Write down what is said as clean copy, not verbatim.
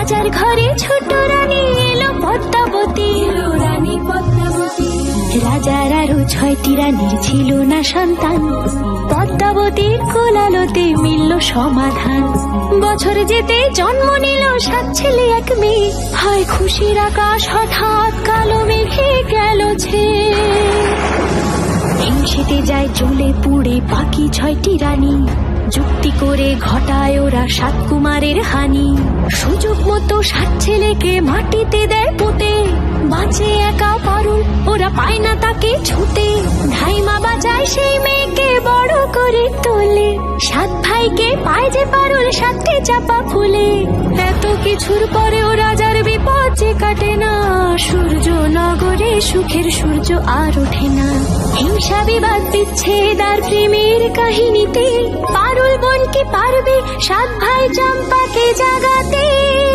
রাজার ঘরে ছোট রানী এলো পদ্মাবতী, রানী পদ্মাবতী। রাজার আরো 6টি রানীর ছিল না সন্তান, পদ্মাবতীর কোলালোতে মিলল সমাধান। বছর যেতে জন্ম নিল 7 ছেলে 1 মেয়ে, হয় খুশির আকাশ হঠাৎ কালো মেঘে গেল ছেয়ে। হিংসেতে যায় জ্বলে পুড়ে বাকি 6টি রানী, যুক্তি করে ঘটায় ওরা 7 কুমারের হানি। সুযোগ মতো 7 ছেলেকে মাটিতে দেয় পুঁতে, বাঁচে একা পারুল, ওরা পায় না তাকে ছুতে। ধাইমা বাঁচায় সেই মেয়েকে বড় করে তোলে, 7 ভাইকে পায় যে পারুল 7টি চাপা ফুলে। এত কিছুর পরেও রাজার বিপদ যে কাটে না, সূর্য নগরে সুখের সূর্য আর ওঠে না। হিংসা বিবাদ বিচ্ছেদ আর প্রেমের কাহিনীতে পারুল বোন কি পারবে 7 ভাই চম্পাকে জাগাতে।